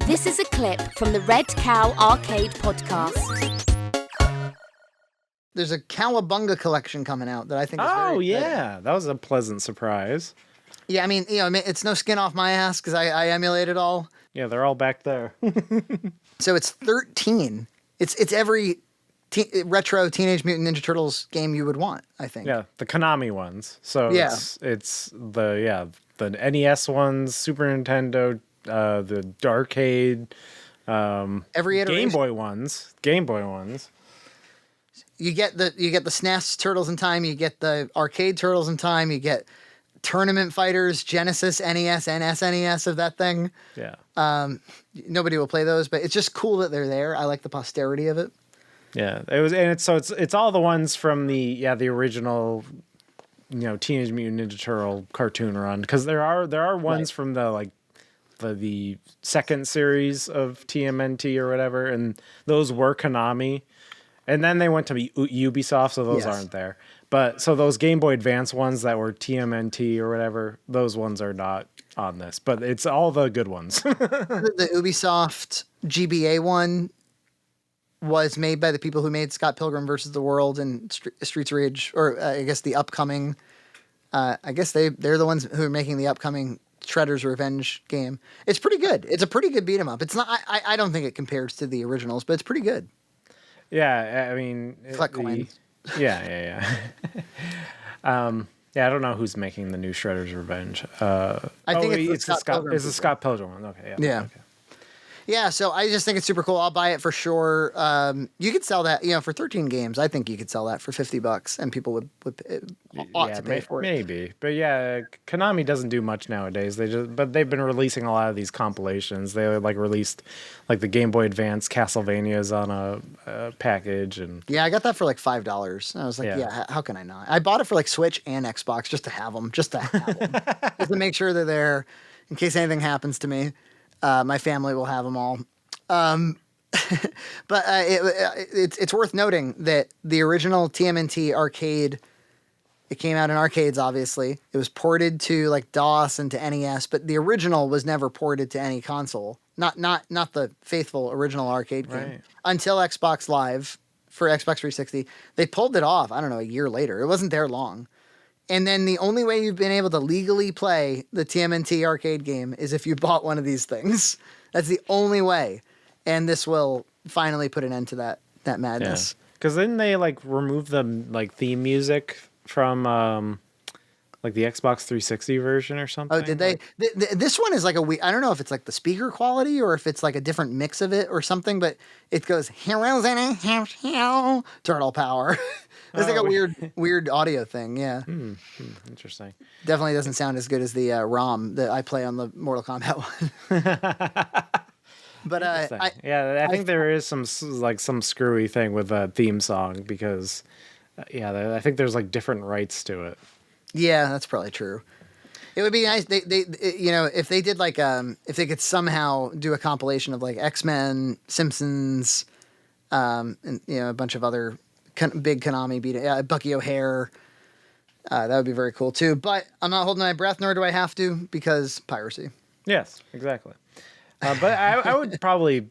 This is a clip from the Red Cow Arcade podcast. There's a Cowabunga Collection coming out that I think is very exciting. That was a pleasant surprise. Yeah, I mean, it's no skin off my ass because I emulate it all. Yeah, they're all back there. So it's 13. It's every retro Teenage Mutant Ninja Turtles game you would want, I think. Yeah, the Konami ones. So it's the NES ones, Super Nintendo, the arcade, every iteration. Game Boy ones. You get the SNES Turtles in time. You get the arcade Turtles in time. You get Tournament Fighters, Genesis, NES, and SNES of that thing. Yeah. Nobody will play those, but it's just cool that they're there. I like the posterity of it. Yeah, it's all the ones from the original, Teenage Mutant Ninja Turtle cartoon run, because there are ones from the second series of TMNT or whatever, and those were Konami, and then they went to Ubisoft, so those aren't there. But so those Game Boy Advance ones that were TMNT or whatever, those ones are not on this, but it's all the good ones. The Ubisoft GBA one was made by the people who made Scott Pilgrim versus the World and Streets of Rage, or I guess the upcoming. I guess they're the ones who are making the upcoming Shredder's Revenge game. It's pretty good. It's a pretty good beat 'em up. It's not. I don't think it compares to the originals, but it's pretty good. Yeah, I mean, collect coins. Yeah. I don't know who's making the new Shredder's Revenge. I think it's the Scott Pilgrim. It's the Scott Pilgrim one. Okay, yeah. Okay. Yeah, so I just think it's super cool. I'll buy it for sure. You could sell that, for 13 games. I think you could sell that for $50, and people would ought to pay for it. Maybe, but yeah, Konami doesn't do much nowadays. But they've been releasing a lot of these compilations. They released the Game Boy Advance Castlevanias on a package, and yeah, I got that for $5. And I was like, how can I not? I bought it for Switch and Xbox just to have them, just to make sure they're there in case anything happens to me. My family will have them all. But it's worth noting that the original TMNT arcade, it came out in arcades, obviously. It was ported to DOS and to NES, but the original was never ported to any console. Not the faithful original arcade game. Until Xbox Live for Xbox 360. They pulled it off, I don't know, a year later. It wasn't there long. And then the only way you've been able to legally play the TMNT arcade game is if you bought one of these things. That's the only way. And this will finally put an end to that madness. Because then they remove the theme music from the Xbox 360 version or something. Oh, did they? This one is I don't know if it's the speaker quality or if it's a different mix of it or something, but it goes heroes in a turtle power. It's a weird audio thing, yeah. Interesting. Definitely doesn't sound as good as the ROM that I play on the Mortal Kombat one. But I think there is some screwy thing with a theme song because I think there's different rights to it. Yeah, that's probably true. It would be nice they if they did if they could somehow do a compilation of X-Men, Simpsons, and a bunch of other big Konami Bucky O'Hare. That would be very cool too. But I'm not holding my breath, nor do I have to, because piracy. Yes, exactly. But I would probably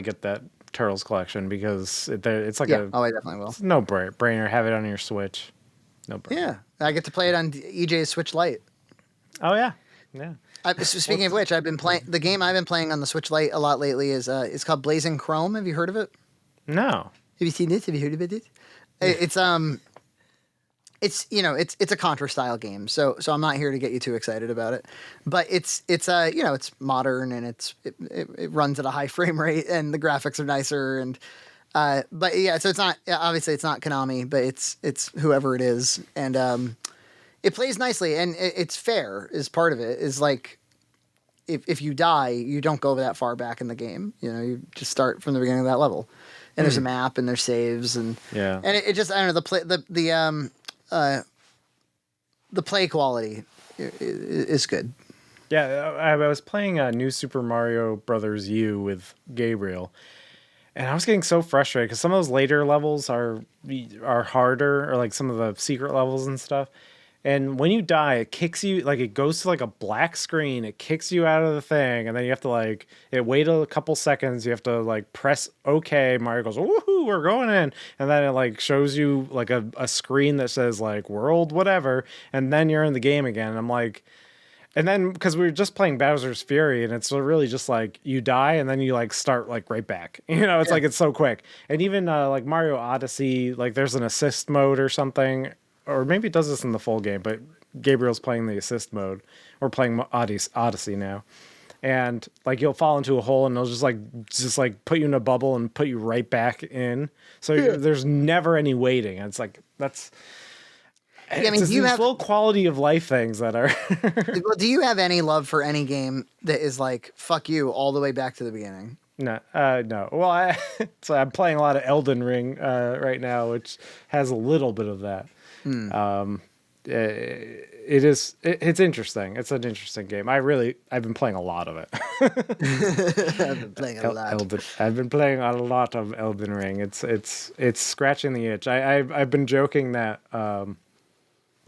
get that Turtles collection because it's I definitely will. No brainer. Have it on your Switch. No brainer. Yeah, I get to play it on EJ's Switch Lite. Oh yeah. Speaking of which, I've been playing the game I've been playing on the Switch Lite a lot lately. It's called Blazing Chrome. Have you heard of it? No. Have you seen this? Have you heard about it? It's a Contra style game, so I'm not here to get you too excited about it. But it's modern and it runs at a high frame rate and the graphics are nicer and but yeah, so it's not obviously it's not Konami, but it's whoever it is, and it plays nicely and it's fair. Is part of it is if you die, you don't go that far back in the game. You just start from the beginning of that level. And there's a map, and there's saves, and it just I don't know the play quality is good. Yeah, I was playing New Super Mario Brothers U with Gabriel, and I was getting so frustrated because some of those later levels are harder, or some of the secret levels and stuff. And when you die, it kicks you, like it goes to like a black screen. It kicks you out of the thing, and then you have to like wait a couple seconds. You have to like press OK. Mario goes, woohoo, we're going in, and then it like shows you like a screen that says like world whatever, and then you're in the game again. And I'm like, and then because we were just playing Bowser's Fury, and it's really just like you die and then you like start like right back. It's like it's so quick. And even like Mario Odyssey, like there's an assist mode or something. Or maybe it does this in the full game, but Gabriel's playing the assist mode. We're playing Odyssey now. And like you'll fall into a hole and they'll just like put you in a bubble and put you right back in. So there's never any waiting. And it's like it's do you have little quality of life things that are Well, do you have any love for any game that is like fuck you all the way back to the beginning? No. Well, so I'm playing a lot of Elden Ring right now, which has a little bit of that. It's interesting. It's an interesting game. I've been playing a lot of it. I've been playing a lot. I've been playing a lot of Elden Ring. It's scratching the itch. I've been joking that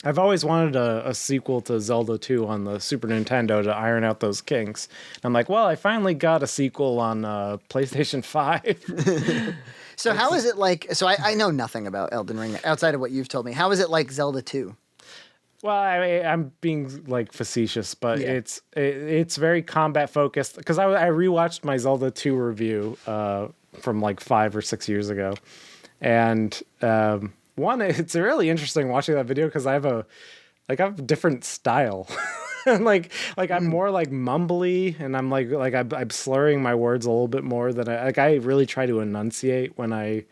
I've always wanted a sequel to Zelda 2 on the Super Nintendo to iron out those kinks. And I'm like, well, I finally got a sequel on PlayStation 5. So how is it like? So I know nothing about Elden Ring outside of what you've told me. How is it like Zelda 2? Well, I'm being like facetious, but it's very combat focused. Because I rewatched my Zelda 2 review from like 5 or 6 years ago, and it's really interesting watching that video because I have a different style. like I'm more like mumbly, and I'm like I'm slurring my words a little bit more than I really try to enunciate when I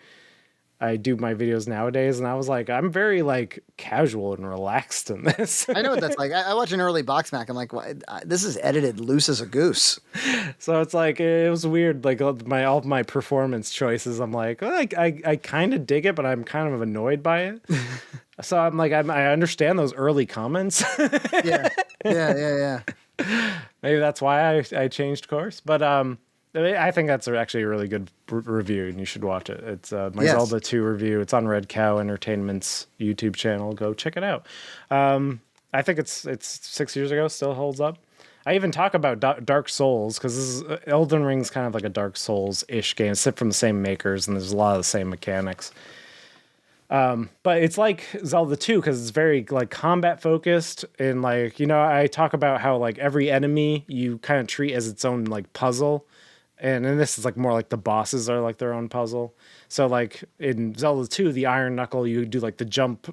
do my videos nowadays. And I was like, I'm very like casual and relaxed in this. I know what that's like. I watch an early box mac. I'm like, this is edited loose as a goose. So it's like it was weird. Like all of my performance choices, I'm like, I kind of dig it, but I'm kind of annoyed by it. So I'm like, I understand those early comments. Yeah. Maybe that's why I changed course. But I think that's actually a really good review, and you should watch it. It's my Zelda 2 review. It's on Red Cow Entertainment's YouTube channel. Go check it out. I think it's 6 years ago, still holds up. I even talk about Dark Souls because Elden Ring's kind of like a Dark Souls-ish game. It's from the same makers, and there's a lot of the same mechanics. But it's like Zelda 2 because it's very like combat focused, and like I talk about how like every enemy you kind of treat as its own like puzzle, and then this is like more like the bosses are like their own puzzle. So like in Zelda 2, the Iron Knuckle, you do like the jump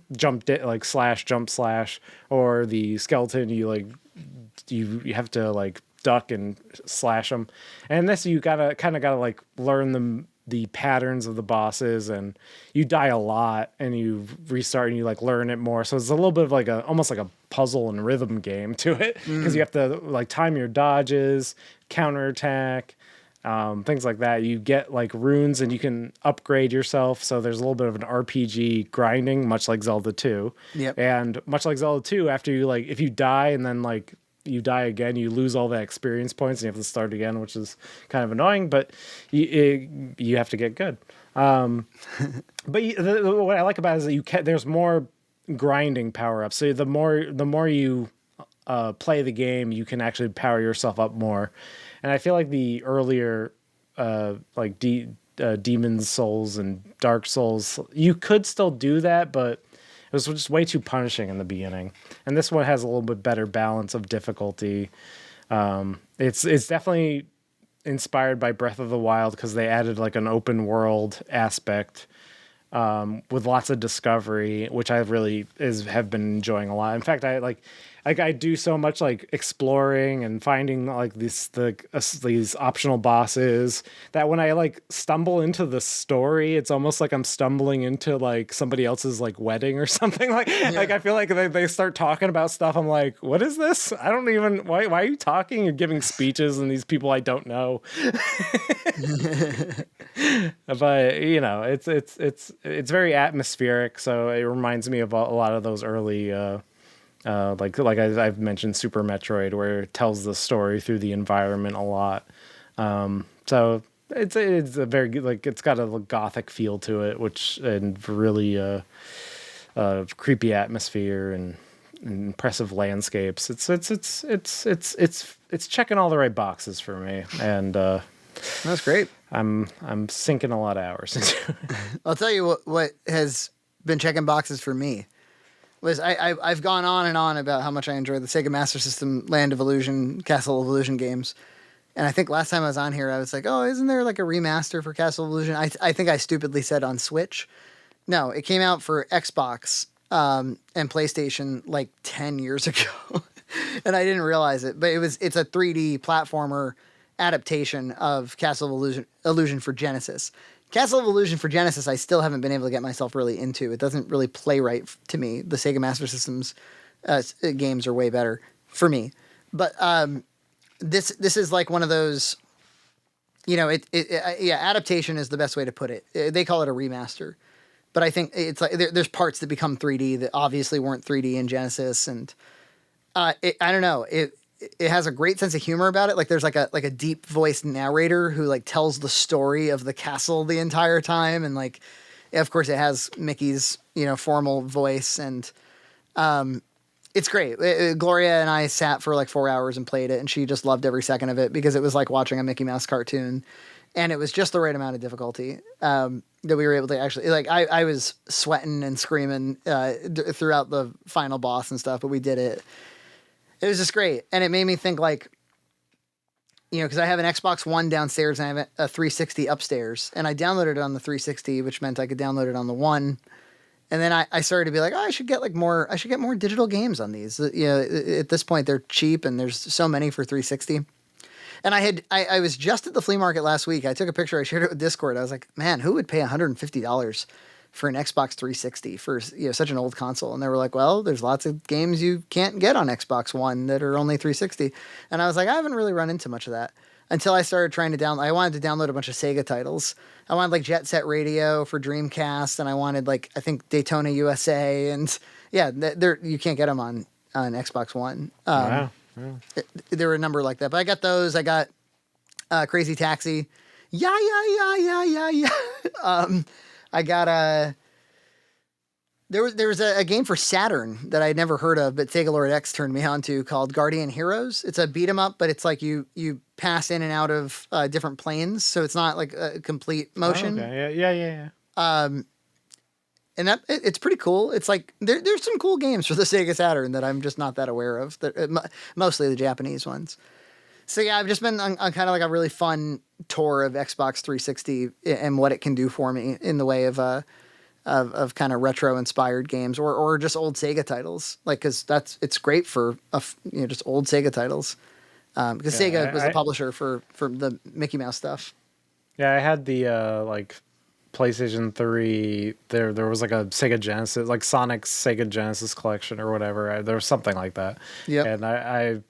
like slash jump slash, or the skeleton you have to like duck and slash them, and this you gotta like learn the patterns of the bosses, and you die a lot and you restart and you like learn it more. So it's a little bit of like almost like a puzzle and rhythm game to it because you have to like time your dodges, counterattack, things like that. You get like runes and you can upgrade yourself. So there's a little bit of an RPG grinding, much like Zelda 2. Yep. And much like Zelda 2, after you like, if you die and then like you die again, you lose all the experience points and you have to start again, which is kind of annoying, but you have to get good. But what I like about it is that there's more grinding power ups. So the more you play the game, you can actually power yourself up more. And I feel like the earlier like Demon's Souls and Dark Souls, you could still do that, but it was just way too punishing in the beginning. And this one has a little bit better balance of difficulty. It's definitely inspired by Breath of the Wild because they added like an open world aspect with lots of discovery, which I really have been enjoying a lot. In fact, I do so much like exploring and finding like these optional bosses that when I like stumble into the story, it's almost like I'm stumbling into like somebody else's like wedding or something. Like I feel like they start talking about stuff. I'm like, what is this? I don't even, why are you talking? You're giving speeches and these people I don't know. But it's very atmospheric. So it reminds me of a lot of those early, like I've mentioned Super Metroid, where it tells the story through the environment a lot. So it's a very good, like it's got a gothic feel to it, and really creepy atmosphere, and impressive landscapes. It's checking all the right boxes for me, and That's great. I'm sinking a lot of hours into it. I'll tell you what has been checking boxes for me. Liz, I've gone on and on about how much I enjoy the Sega Master System Land of Illusion, Castle of Illusion games. And I think last time I was on here, I was like, oh, isn't there like a remaster for Castle of Illusion? I think I stupidly said on Switch. No, it came out for Xbox and PlayStation like 10 years ago. And I didn't realize it. But it's a 3D platformer adaptation of Castle of Illusion for Genesis. Castle of Illusion for Genesis, I still haven't been able to get myself really into. It doesn't really play right to me. The Sega Master System's games are way better for me. But this is like one of those, adaptation is the best way to put it. They call it a remaster. But I think it's like there's parts that become 3D that obviously weren't 3D in Genesis. And I don't know. It has a great sense of humor about it. Like there's like a deep voiced narrator who like tells the story of the castle the entire time. And like, of course it has Mickey's, formal voice and, it's great. Gloria and I sat for like 4 hours and played it and she just loved every second of it because it was like watching a Mickey Mouse cartoon and it was just the right amount of difficulty, that we were able to actually like, I was sweating and screaming, throughout the final boss and stuff, but we did it. It was just great. And it made me think like, because I have an Xbox One downstairs and I have a 360 upstairs. And I downloaded it on the 360, which meant I could download it on the One. And then I started to be like, I should get more digital games on these. At this point, they're cheap and there's so many for 360. And I was just at the flea market last week. I took a picture. I shared it with Discord. I was like, man, who would pay $150 for an Xbox 360 for such an old console? And they were like, well, there's lots of games you can't get on Xbox One that are only 360. And I was like, I haven't really run into much of that until I started trying to download. I wanted to download a bunch of Sega titles. I wanted like Jet Set Radio for Dreamcast, and I wanted like I think Daytona USA, and yeah, you can't get them on Xbox One. Wow. There were a number like that, but I got those. I got Crazy Taxi. Yeah. I got there was a game for Saturn that I'd never heard of, but Sega Lord X turned me on to called Guardian Heroes. It's a beat 'em up, but it's like you pass in and out of different planes, so it's not like a complete motion. Oh, okay. Yeah. And it's pretty cool. It's like there's some cool games for the Sega Saturn that I'm just not that aware of. Mostly the Japanese ones. So yeah, I've just been on kind of like a really fun tour of Xbox 360 and what it can do for me in the way of kind of retro inspired games or just old Sega titles. Like, cause it's great for, just old Sega titles. Because Sega was the publisher for the Mickey Mouse stuff. Yeah. I had the, PlayStation 3, there was like a Sega Genesis, like Sonic's Sega Genesis collection or whatever. There was something like that. Yeah. And I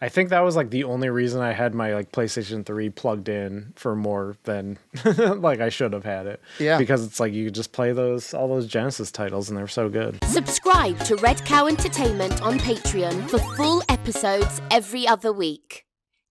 think that was like the only reason I had my like PlayStation 3 plugged in for more than like I should have had it. Yeah. Because it's like you could just play all those Genesis titles and they're so good. Subscribe to Red Cow Entertainment on Patreon for full episodes every other week.